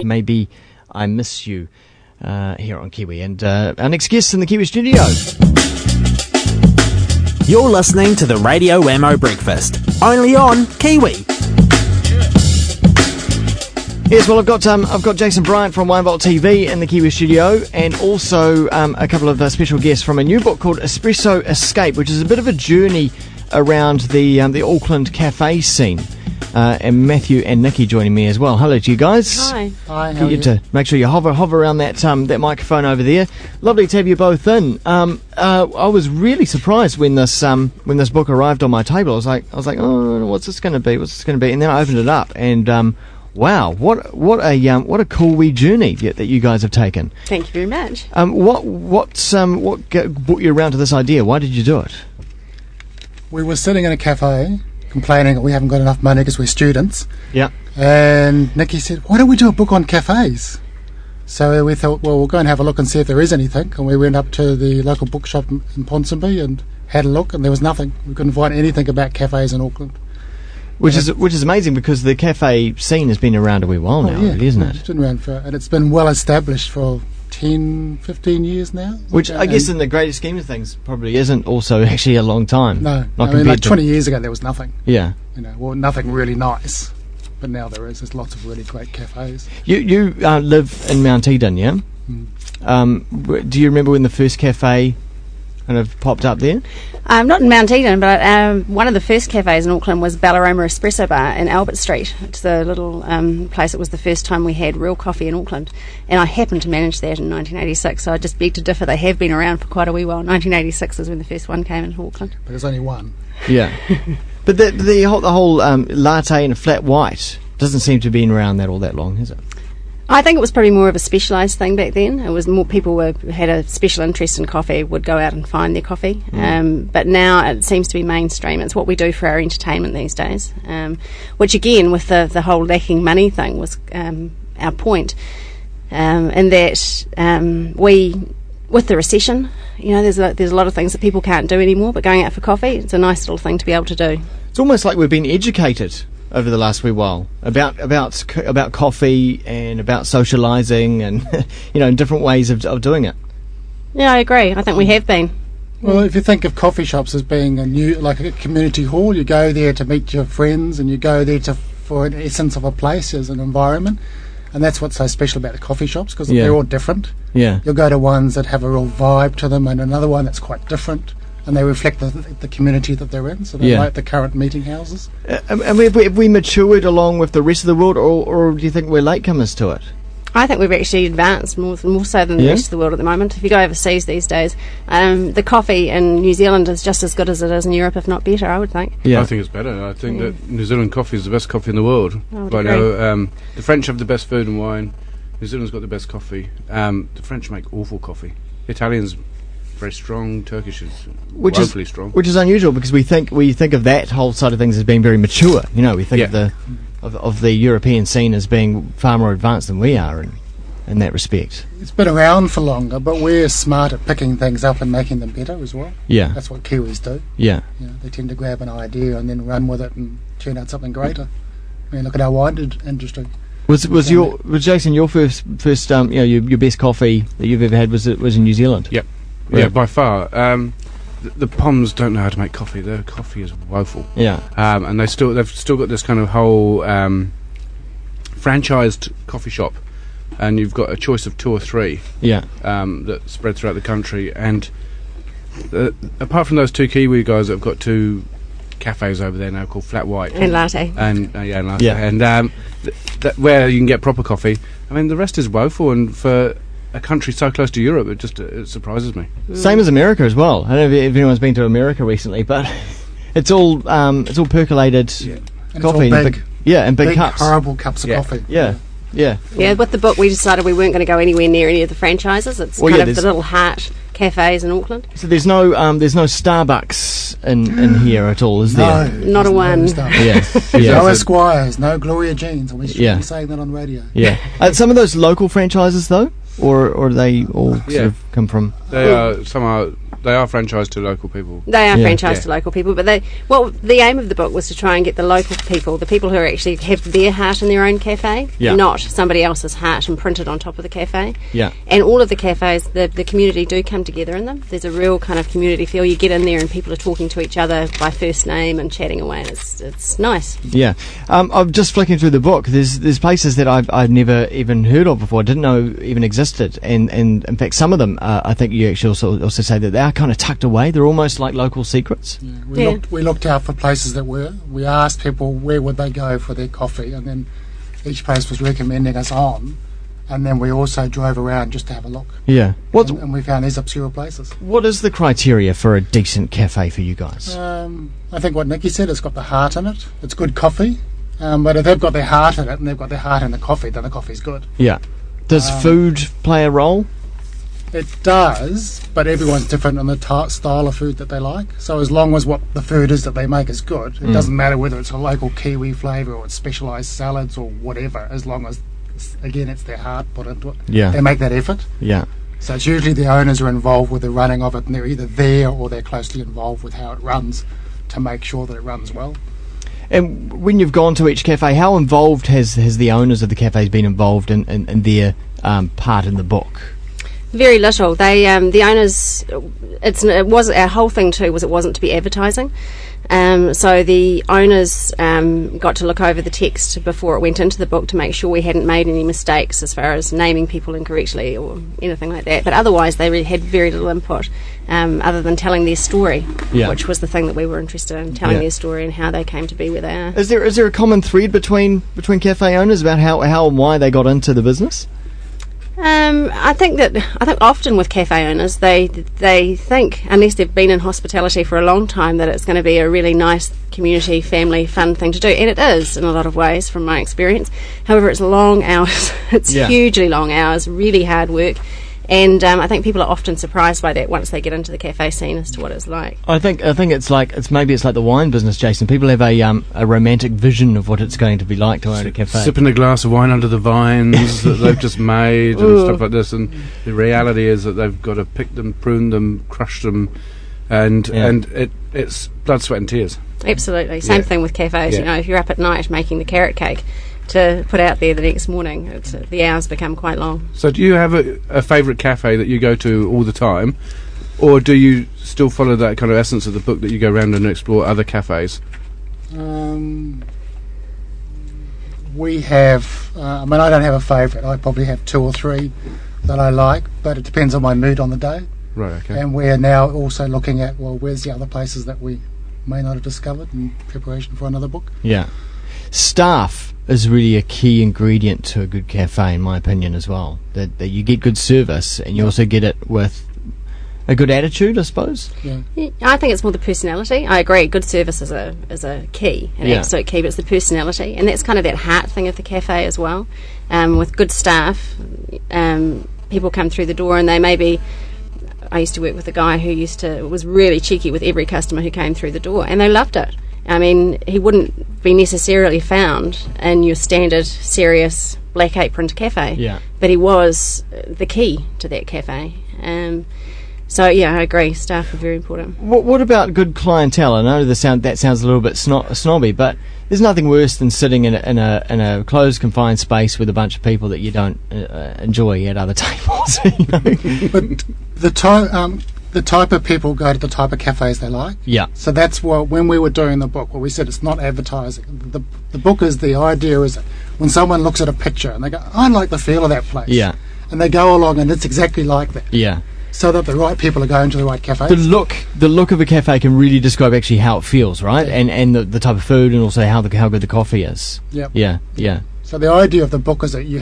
Maybe I Miss You here on Kiwi. And our next guest in the Kiwi studio. You're listening to the Radio Wammo Breakfast, only on Kiwi. Yes, well, I've got Jason Bryant from Wammo TV in the Kiwi studio, and also a couple of special guests from a new book called Espresso Escape, which is a bit of a journey around the Auckland cafe scene. And Matthew and Nikki joining me as well. Hello to you guys. Hi. Hi, Get you to make sure you hover around that microphone over there. Lovely to have you both in. I was really surprised when this book arrived on my table. I was like, oh, what's this going to be? And then I opened it up, and wow, what a cool wee journey that you guys have taken. Thank you very much. What brought you around to this idea? Why did you do it? We were sitting in a cafe complaining that we haven't got enough money because we're students. Yeah. And Nikki said, why don't we do a book on cafes? So we thought, well, we'll go and have a look and see if there is anything. And we went up to the local bookshop in Ponsonby and had a look, and there was nothing. We couldn't find anything about cafes in Auckland. Which is amazing, because the cafe scene has been around a wee while now, really, isn't it? It's been around and it's been well established for 10, 15 years now. Which I guess in the greater scheme of things probably isn't also actually a long time. No, Not I mean, like 20 years ago there was nothing. Yeah. Well, nothing really nice. But now there's lots of really great cafes. You live in Mount Eden, yeah? Mm. Do you remember when the first cafe kind of popped up there? Not in Mount Eden, but one of the first cafes in Auckland was Ballaroma Espresso Bar in Albert Street. It's the little place. It was the first time we had real coffee in Auckland, and I happened to manage that in 1986, so I just beg to differ. They have been around for quite a wee while. 1986 is when the first one came into Auckland. But there's only one. Yeah. But the whole latte and a flat white doesn't seem to have been around all that long, has it? I think it was probably more of a specialised thing back then. It was more people had a special interest in coffee, would go out and find their coffee. But now it seems to be mainstream. It's what we do for our entertainment these days. Which again, with the whole lacking money thing, was our point. And that with the recession, there's a lot of things that people can't do anymore. But going out for coffee, it's a nice little thing to be able to do. It's almost like we've been educated over the last wee while about coffee and about socialising and different ways of doing it. Yeah, I agree. I think we have been. Well, if you think of coffee shops as being like a community hall, you go there to meet your friends, and you go there for an essence of a place as an environment, and that's what's so special about the coffee shops, because they're all different. Yeah, you'll go to ones that have a real vibe to them, and another one that's quite different. And they reflect the community that they're in, so they're like the current meeting houses. And have we matured along with the rest of the world, or do you think we're latecomers to it? I think we've actually advanced more so than the rest of the world at the moment. If you go overseas these days, the coffee in New Zealand is just as good as it is in Europe, if not better, I would think. Yeah. I think it's better. I think that New Zealand coffee is the best coffee in the world. Right now, the French have the best food and wine. New Zealand's got the best coffee. The French make awful coffee. Italians very strong. Turkish is woefully strong, which is unusual, because we think of that whole side of things as being very mature. We think of the European scene as being far more advanced than we are in that respect. It's been around for longer, but we're smart at picking things up and making them better as well. Yeah, that's what Kiwis do. Yeah, they tend to grab an idea and then run with it and turn out something greater. I mean, look at our wine industry. Was Jason your first your best coffee that you've ever had was in New Zealand? Yep. Yeah, by far. The Poms don't know how to make coffee. Their coffee is woeful. Yeah. And they've still got this kind of whole franchised coffee shop, and you've got a choice of 2 or 3. Yeah. That spread throughout the country, and apart from those 2 Kiwi guys that have got 2 cafes over there now called Flat White and Latte, and Latte, and where you can get proper coffee. I mean, the rest is woeful, and for a country so close to Europe, it surprises me. Same as America as well. I don't know if anyone's been to America recently, but it's all percolated coffee. In big cups, horrible cups of coffee. Yeah. With the book, we decided we weren't going to go anywhere near any of the franchises. It's kind of the little heart cafes in Auckland. So there's no Starbucks in here at all, is there? Not a one. No Esquires, no Gloria Jeans. We shouldn't be saying that on radio. Yeah. Some of those local franchises though. or they all sort of come from? They are franchised to local people. They are franchised to local people, but the aim of the book was to try and get the local people, the people who are actually have their heart in their own cafe, not somebody else's heart and printed on top of the cafe. Yeah. And all of the cafes, the community do come together in them. There's a real kind of community feel. You get in there and people are talking to each other by first name and chatting away. It's nice. Yeah. I'm just flicking through the book. There's places that I've never even heard of before, didn't know even existed, and in fact some of them I think you actually also say that they are kind of tucked away. They're almost like local secrets. We looked out for places that were. We asked people where would they go for their coffee, and then each place was recommending us on, and then we also drove around just to have a look. Yeah. And we found these obscure places. What is the criteria for a decent cafe for you guys? I think what Nikki said, it's got the heart in it. It's good coffee, but if they've got their heart in it and they've got their heart in the coffee, then the coffee's good. Yeah. Does food play a role? It does, but everyone's different on the style of food that they like. So as long as what the food is that they make is good, it doesn't matter whether it's a local Kiwi flavour or it's specialised salads or whatever, as long as, again, it's their heart put into it. Yeah. They make that effort. Yeah. So it's usually the owners are involved with the running of it, and they're either there or they're closely involved with how it runs to make sure that it runs well. And when you've gone to each cafe, how involved has the owners of the cafes been involved in their part in the book? Very little. They, the owners, it was our whole thing too. Was it wasn't to be advertising, so the owners got to look over the text before it went into the book to make sure we hadn't made any mistakes as far as naming people incorrectly or anything like that. But otherwise, they really had very little input, other than telling their story, which was the thing that we were interested in, telling their story and how they came to be where they are. Is there a common thread between cafe owners about how and why they got into the business? I think often with cafe owners, they think, unless they've been in hospitality for a long time, that it's going to be a really nice community, family, fun thing to do, and it is in a lot of ways from my experience. However, it's long hours. It's hugely long hours, really hard work. And I think people are often surprised by that once they get into the cafe scene as to what it's like. I think it's like the wine business, Jason. People have a romantic vision of what it's going to be like to own a cafe. Sipping a glass of wine under the vines that they've just made and stuff like this. And the reality is that they've got to pick them, prune them, crush them, and it's blood, sweat and tears. Absolutely. Same thing with cafes. You know, if you're up at night making the carrot cake to put out there the next morning, the hours become quite long. So do you have a favourite cafe that you go to all the time, or do you still follow that kind of essence of the book that you go around and explore other cafes? We have, I don't have a favourite. I probably have two or three that I like, but it depends on my mood on the day. Right, okay. And we're now also looking at, where's the other places that we may not have discovered in preparation for another book. Yeah. Staff is really a key ingredient to a good cafe, in my opinion, as well. That you get good service and you also get it with a good attitude, I suppose. Yeah, I think it's more the personality. I agree. Good service is a key, an absolute key, but it's the personality, and that's kind of that heart thing of the cafe as well. With good staff, people come through the door and they maybe. I used to work with a guy who was really cheeky with every customer who came through the door, and they loved it. I mean, he wouldn't be necessarily found in your standard serious black aproned cafe, but he was the key to that cafe. So yeah, I agree. Staff are very important. What about good clientele? I know that sounds a little bit snobby, but there's nothing worse than sitting in a closed, confined space with a bunch of people that you don't enjoy at other tables. You know? But the type of people go to the type of cafes they like. Yeah. So that's when we were doing the book, we said it's not advertising. The book is, the idea is when someone looks at a picture and they go, I like the feel of that place. Yeah. And they go along and it's exactly like that. Yeah. So that the right people are going to the right cafes. The look of a cafe can really describe actually how it feels, right? Yeah. And the type of food, and also how good the coffee is. Yep. Yeah. So the idea of the book is that you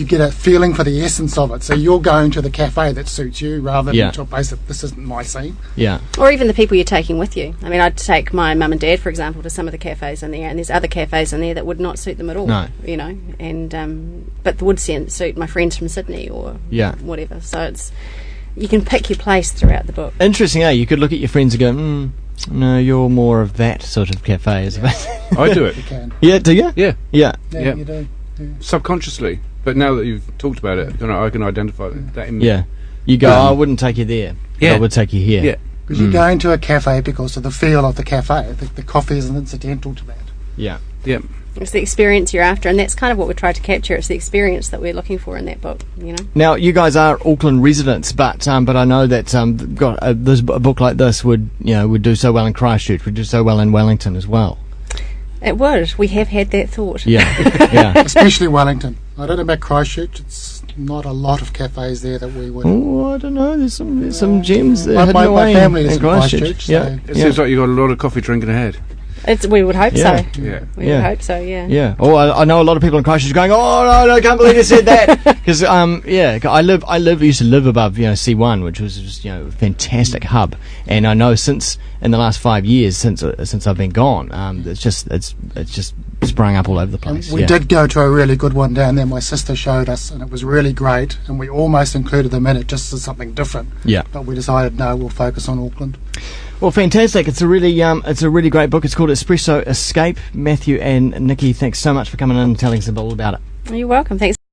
get a feeling for the essence of it. So you're going to the cafe that suits you rather than to a place that this isn't my scene. Yeah. Or even the people you're taking with you. I mean, I'd take my mum and dad, for example, to some of the cafes in there, and there's other cafes in there that would not suit them at all. No. You know, and but would suit my friends from Sydney or whatever. So it's. You can pick your place throughout the book. Interesting, eh? You could look at your friends and go, no, you're more of that sort of cafe. I do it. You can. Yeah, do you? Yeah. Yeah, you do. Yeah. Subconsciously. But now that you've talked about it, I can identify that. You go, I wouldn't take you there. But I would take you here. Yeah. Because you go into a cafe because of the feel of the cafe. The coffee is incidental to that. Yeah. Yeah. It's the experience you're after, and that's kind of what we tried to capture. It's the experience that we're looking for in that book, Now, you guys are Auckland residents, but I know that a book like this would do so well in Christchurch, would do so well in Wellington as well. It would. We have had that thought. Yeah, yeah. Especially Wellington. I don't know about Christchurch. It's not a lot lot of cafes there that we would. Oh, I don't know. There's some gems there. My family is in in Christchurch. Yeah. It seems like you've got a lot of coffee drinking ahead. We would hope so. Yeah. We would hope so, yeah. Yeah. Oh, I know a lot of people in Christchurch going, oh, no, I can't believe you said that. Because, I used to live above, C1, which was just, a fantastic hub. And I know since, in the last 5 years, since I've been gone, it's just sprung up all over the place. We did go to a really good one down there. My sister showed us, and it was really great. And we almost included them in it just as something different. Yeah. But we decided, no, we'll focus on Auckland. Well, fantastic. It's a really great book. It's called Espresso Escape. Matthew and Nikki, thanks so much for coming in and telling us all about it. You're welcome. Thanks